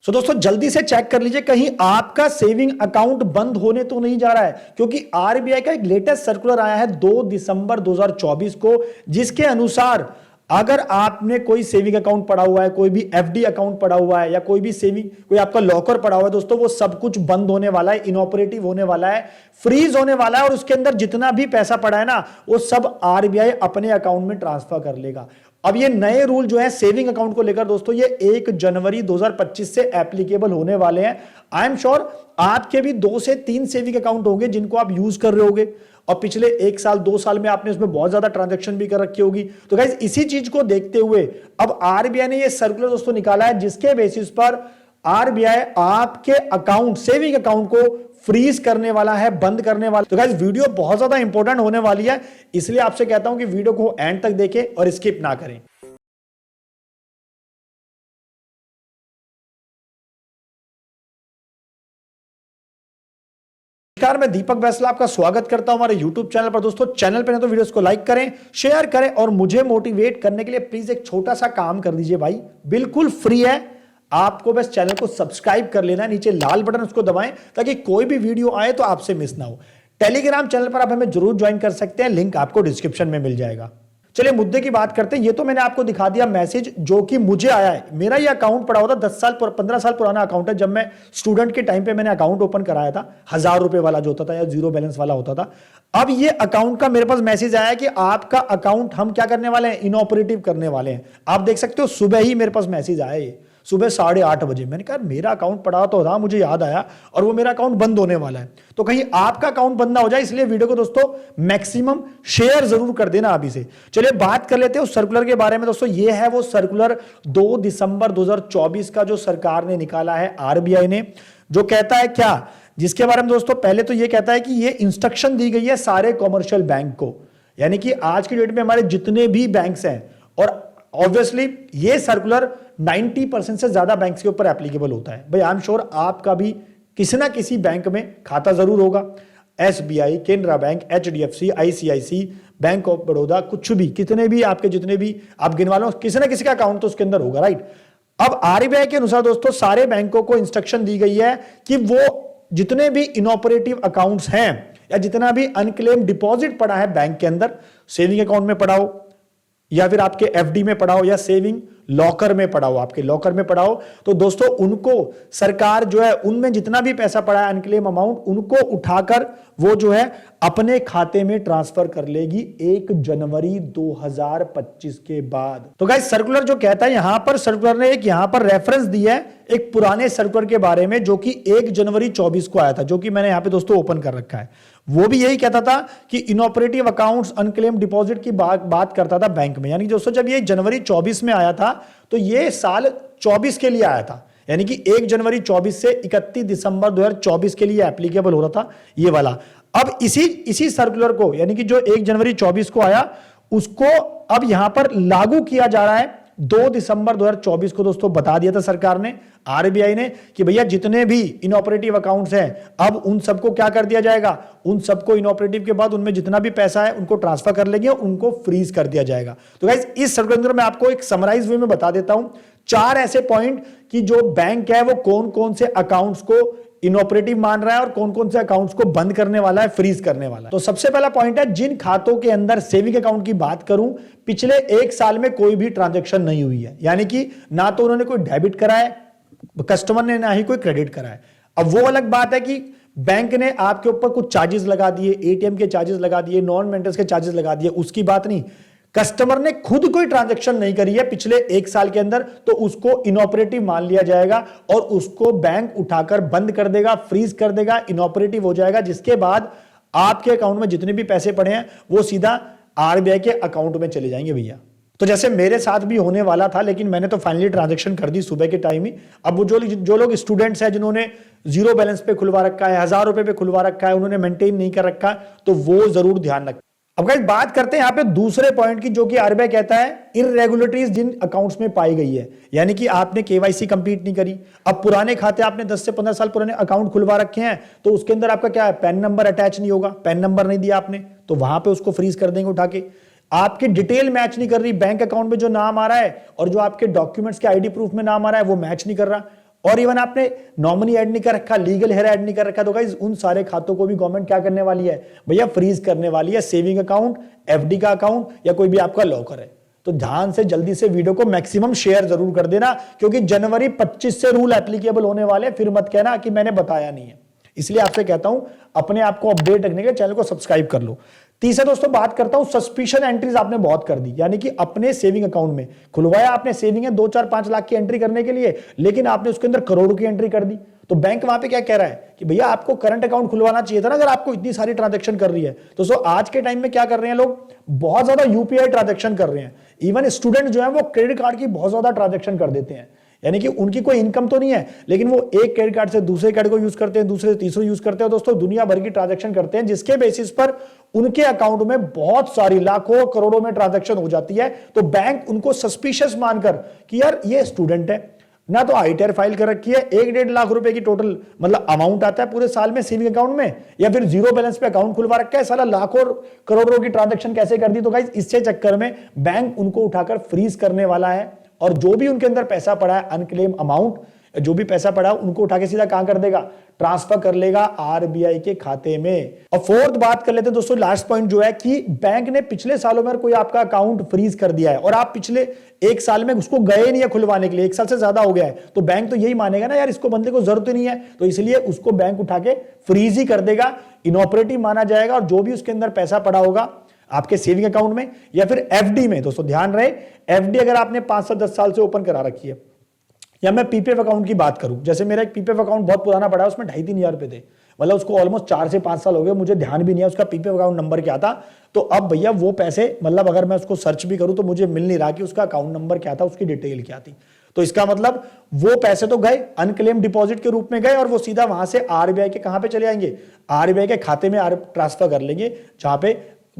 तो दोस्तों जल्दी से चेक कर लीजिए कहीं आपका सेविंग अकाउंट बंद होने तो नहीं जा रहा है, क्योंकि आरबीआई का एक लेटेस्ट सर्कुलर आया है 2 दिसंबर 2024 को, जिसके अनुसार अगर आपने कोई सेविंग अकाउंट पड़ा हुआ है, कोई भी एफडी अकाउंट पड़ा हुआ है, या कोई भी सेविंग, कोई आपका लॉकर पड़ा हुआ है दोस्तों, वो सब कुछ बंद होने वाला है, इनऑपरेटिव होने वाला है, फ्रीज होने वाला है, और उसके अंदर जितना भी पैसा पड़ा है ना, वो सब आरबीआई अपने अकाउंट में ट्रांसफर कर लेगा। अब ये नए रूल जो है सेविंग अकाउंट को लेकर दोस्तों, ये 1 जनवरी 2025 से एप्लीकेबल होने वाले हैं। आई एम श्योर आपके भी 2 से 3 सेविंग अकाउंट होंगे जिनको आप यूज कर रहे होंगे, और पिछले 1 साल 2 साल में आपने उसमें बहुत ज्यादा ट्रांजैक्शन भी कर रखी होगी। तो गाइस इसी चीज को देखते हुए अब आरबीआई ने ये सर्कुलर दोस्तों निकाला है, जिसके बेसिस पर आरबीआई आपके अकाउंट, सेविंग अकाउंट को फ्रीज करने वाला है, बंद करने वाला। तो गाइस वीडियो बहुत ज्यादा इंपॉर्टेंट होने वाली है, इसलिए आपसे कहता हूं कि वीडियो को एंड तक देखें और स्किप ना करें। नमस्कार, मैं दीपक बैसला आपका स्वागत करता हूं हमारे YouTube चैनल पर। दोस्तों चैनल पे ना तो वीडियोस को लाइक करें, शेयर करें, और मुझे मोटिवेट करने के लिए प्लीज एक छोटा सा काम कर दीजिए भाई, बिल्कुल फ्री है। आपको बस चैनल को सब्सक्राइब कर लेना है, नीचे लाल बटन उसको दबाएं ताकि कोई भी वीडियो आए तो आपसे मिस ना हो। टेलीग्राम चैनल पर आप हमें जरूर ज्वाइन कर सकते हैं, लिंक आपको डिस्क्रिप्शन में मिल जाएगा। चलिए मुद्दे की बात करते हैं। ये तो मैंने आपको दिखा दिया मैसेज जो कि मुझे आया है। मेरा ये अकाउंट पड़ा हुआ था 10 साल 15 साल पुराना अकाउंट है। जब मैं स्टूडेंट के टाइम पे मैंने अकाउंट ओपन कराया था, 1000 रुपए वाला जो होता था, या 0 बैलेंस वाला होता था। अब ये अकाउंट का मेरे पास मैसेज आया कि आपका अकाउंट हम क्या करने वाले हैं, इनऑपरेटिव करने वाले हैं। आप देख सकते हो सुबह ही मेरे पास मैसेज आया, ये सुबह 8:30 बजे। मैंने कहा मेरा अकाउंट पड़ा तो था, मुझे याद आया, और वो मेरा अकाउंट बंद होने वाला है। तो कहीं आपका अकाउंट बंद ना हो जाए, इसलिए वीडियो को दोस्तों मैक्सिमम शेयर जरूर कर देना अभी से। चलिए बात कर लेते हैं उस सर्कुलर के बारे में। दोस्तों ये है वो सर्कुलर 2 दिसंबर 2024 का, जो सरकार ने निकाला है, आरबीआई ने, जो कहता है क्या, जिसके बारे में दोस्तों पहले तो ये कहता है कि ये इंस्ट्रक्शन दी गई है सारे कॉमर्शियल बैंक को, यानी कि आज की डेट में हमारे जितने भी बैंक्स हैं, और ऑब्वियसली ये सर्कुलर 90% से ज्यादा बैंक्स के ऊपर एप्लीकेबल होता है। भाई आई एम श्योर आपका भी किसी ना किसी बैंक में खाता जरूर होगा। SBI, Canara bank, HDFC, ICIC, bank of Baroda, कुछ भी, कितने भी आपके, जितने भी आप गिनवा लो, किसी ना किसी का अकाउंट तो उसके अंदर होगा, राइट। अब आरबीआई के अनुसार दोस्तों सारे बैंकों को इंस्ट्रक्शन दी गई है कि वो जितने भी इनऑपरेटिव अकाउंट्स हैं, या जितना भी अनक्लेम डिपॉजिट पड़ा है बैंक के अंदर, सेविंग अकाउंट में पड़ा हो, या फिर आपके एफडी में पड़ा हो, या सेविंग लॉकर में पड़ा हो, आपके लॉकर में पड़ा हो, तो दोस्तों उनको सरकार जो है, उनमें जितना भी पैसा पड़ा है अनक्लेम अमाउंट, उनको उठाकर वो जो है अपने खाते में ट्रांसफर कर लेगी 1 जनवरी 2025 के बाद। तो गाइस सर्कुलर जो कहता है, यहां पर सर्कुलर ने एक यहां पर रेफरेंस दी है एक पुराने सर्कुलर के बारे में, जो कि 1 जनवरी 24 को आया था, जो कि मैंने यहां पे दोस्तों ओपन कर रखा है। वो भी यही कहता था कि इनऑपरेटिव अकाउंट्स, अनक्लेम डिपॉजिट की बात करता था बैंक में। यानी दोस्तों जब ये जनवरी 24 में आया था, तो ये साल 24 के लिए आया था, यानी कि 1 जनवरी 24 से 31 दिसंबर 2024 के लिए एप्लीकेबल हो रहा था ये वाला। अब इसी सर्कुलर को, यानी कि जो 1 जनवरी 24 को आया, उसको अब यहां पर लागू किया जा रहा है 2 दिसंबर 2024 को। दोस्तों बता दिया था सरकार ने, आरबीआई ने, कि भैया जितने भी इनऑपरेटिव अकाउंट्स हैं, अब उन सबको क्या कर दिया जाएगा, उन सबको इनऑपरेटिव के बाद उनमें जितना भी पैसा है उनको ट्रांसफर कर लेंगे, उनको फ्रीज कर दिया जाएगा। तो गाइस इस सर्कुलर में आपको एक समराइज वे में बता देता हूं 4 ऐसे पॉइंट कि जो बैंक है वो कौन कौन से अकाउंट्स को इनऑपरेटिव मान रहा है और कौन कौन से अकाउंट्स को बंद करने वाला है, फ्रीज करने वाला है। तो सबसे पहला पॉइंट है, जिन खातों के अंदर सेविंग अकाउंट की बात करूं, पिछले 1 साल में कोई भी ट्रांजैक्शन नहीं हुई है, यानी कि ना तो उन्होंने कोई डेबिट करा है कस्टमर ने, ना ही कोई क्रेडिट करा है। अब वो अलग बात है कि बैंक ने आपके ऊपर कुछ चार्जेस लगा दिए, एटीएम के चार्जेस लगा दिए, नॉन मेंटेनेंस के चार्जेस लगा दिए, उसकी बात नहीं। कस्टमर ने खुद कोई ट्रांजैक्शन नहीं करी है पिछले 1 साल के अंदर, तो उसको इनऑपरेटिव मान लिया जाएगा और उसको बैंक उठाकर बंद कर देगा, फ्रीज कर देगा, इनऑपरेटिव हो जाएगा, जिसके बाद आपके अकाउंट में जितने भी पैसे पड़े हैं वो सीधा आरबीआई के अकाउंट में चले जाएंगे भैया। तो जैसे मेरे साथ भी होने वाला था, लेकिन मैंने तो फाइनली ट्रांजैक्शन कर दी सुबह के टाइम ही। अब वो जो लोग स्टूडेंट्स हैं, जिन्होंने 0 बैलेंस पे खुलवा रखा है, 1000 रुपए पे खुलवा रखा है, उन्होंने मेंटेन नहीं कर रखा, तो वो जरूर ध्यान रखें। अब गाइस बात करते हैं यहां पे दूसरे पॉइंट की, जो कि आरबीआई कहता है इररेगुलरिटीज जिन अकाउंट्स में पाई गई है, यानी कि आपने केवाईसी कंप्लीट नहीं करी। अब पुराने खाते, आपने 10 से 15 साल पुराने अकाउंट खुलवा रखे हैं, तो उसके अंदर आपका क्या है, पैन नंबर अटैच नहीं होगा, पैन नंबर नहीं दिया आपने, तो वहां पे उसको फ्रीज कर देंगे उठा के। आपकी डिटेल मैच नहीं कर रही, बैंक अकाउंट में जो नाम आ रहा है और जो आपके डॉक्यूमेंट्स के आईडी प्रूफ में नाम आ रहा है वो मैच नहीं कर रहा, और इवन आपने नॉमिनी ऐड नहीं कर रखा, लीगल हेयर ऐड नहीं कर रखा, तो गाइस उन सारे खातों को भी गवर्नमेंट क्या करने वाली है भैया, फ्रीज करने वाली है। सेविंग अकाउंट, एफडी का अकाउंट या कोई भी आपका लॉकर है। तो ध्यान से जल्दी से वीडियो को मैक्सिमम शेयर जरूर कर देना, क्योंकि जनवरी 25 से रूल एप्लीकेबल होने वाले, फिर मत कहना कि मैंने बताया नहीं है। इसलिए आपसे कहता हूं अपने आप को अपडेट रखने के लिए चैनल को सब्सक्राइब कर लो। तीसरा दोस्तों बात करता हूं, सस्पिशन एंट्रीज आपने बहुत कर दी, यानी कि अपने सेविंग अकाउंट में खुलवाया आपने सेविंग है 2, 4, 5 लाख की एंट्री करने के लिए, लेकिन आपने उसके अंदर करोड़ों की एंट्री कर दी। तो बैंक वहां पे क्या कह रहा है कि भैया आपको करंट अकाउंट खुलवाना चाहिए था ना, अगर आपको इतनी सारी ट्रांजैक्शन कर रही है। तो दोस्तों आज के टाइम में क्या कर रहे हैं लोग, बहुत ज्यादा यूपीआई ट्रांजैक्शन कर रहे हैं। इवन स्टूडेंट जो है वो क्रेडिट कार्ड की बहुत ज्यादा ट्रांजैक्शन कर देते हैं, यानी कि उनकी कोई इनकम तो नहीं है, लेकिन वो एक क्रेडिट कार्ड से दूसरे कार्ड को यूज करते हैं, दूसरे से तीसरे यूज करते हैं। दोस्तों दुनिया भर की ट्रांजैक्शन करते हैं, जिसके बेसिस पर उनके अकाउंट में बहुत सारी लाखों करोड़ों में ट्रांजैक्शन हो जाती है। तो बैंक उनको सस्पिशियस मानकर कि यार ये स्टूडेंट है ना, तो आईटीआर फाइल कर रखी है, 1-1.5 लाख रुपए की टोटल मतलब अमाउंट आता है पूरे साल में सेविंग अकाउंट में, या फिर जीरो बैलेंस पे अकाउंट खुलवा रखा है, साला लाखों करोड़ों की ट्रांजैक्शन कैसे कर दी। तो गाइस इससे चक्कर में बैंक उनको उठाकर फ्रीज करने वाला है, और जो भी उनके अंदर पैसा पड़ा है अनक्लेम अमाउंट, जो भी पैसा पड़ा है उनको उठा के सीधा कहां कर देगा, ट्रांसफर कर लेगा आरबीआई के खाते में। और फोर्थ बात कर लेते हैं दोस्तों, लास्ट पॉइंट जो है कि बैंक ने पिछले सालों में कोई आपका अकाउंट फ्रीज कर दिया है और आप पिछले 1 साल में उसको गए नहीं है खुलवाने के लिए, 1 साल से ज्यादा हो गया है, तो बैंक तो यही मानेगा ना यार इसको बंदे को जरूरत ही नहीं है, तो इसलिए उसको बैंक उठा के फ्रीज ही कर देगा, इनऑपरेटिव माना जाएगा। और जो भी उसके अंदर पैसा पड़ा होगा आपके सेविंग अकाउंट में या फिर एफडी में, दोस्तों ध्यान रहे एफडी अगर आपने 5 से 10 साल से ओपन करा रखी है, या मैं पीपीएफ अकाउंट की बात करूं, जैसे मेरा एक पीपीएफ अकाउंट बहुत पुराना पड़ा है, उसमें 2.5-3 हजार रुपए थे, मतलब उसको ऑलमोस्ट 4 से 5 साल हो गए, मुझे ध्यान भी नहीं है उसका पीपीएफ अकाउंट नंबर क्या था। तो अब भैया वो पैसे मतलब अगर मैं उसको सर्च भी करूं तो मुझे मिल नहीं रहा कि उसका अकाउंट नंबर क्या था, उसकी डिटेल क्या थी। तो इसका मतलब वो पैसे तो गए, अनक्लेम डिपॉजिट के रूप में गए, और वो सीधा वहां से आरबीआई के कहां पे चले आएंगे, आरबीआई के खाते में ट्रांसफर कर लेंगे, जहां पे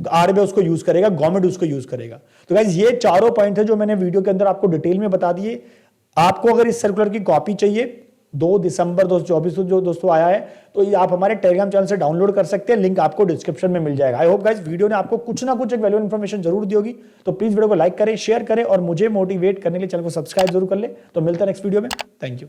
आरबीआई उसको यूज करेगा, गवर्नमेंट उसको यूज करेगा। तो गाइस ये चारों पॉइंट है जो मैंने वीडियो के अंदर आपको डिटेल में बता दिए। आपको अगर इस सर्कुलर की कॉपी चाहिए 2 दिसंबर 2024 को जो दोस्तों आया है, तो ये आप हमारे टेलीग्राम चैनल से डाउनलोड कर सकते हैं, लिंक आपको डिस्क्रिप्शन में मिल जाएगा। आई होप गाइस वीडियो ने आपको कुछ ना कुछ एक वैल्यूएबल इंफॉर्मेशन जरूर दी होगी। तो प्लीज वीडियो को लाइक करें, शेयर करें और मुझे मोटिवेट करने के लिए चैनल को सब्सक्राइब जरूर कर ले। तो मिलता है नेक्स्ट वीडियो में, थैंक यू।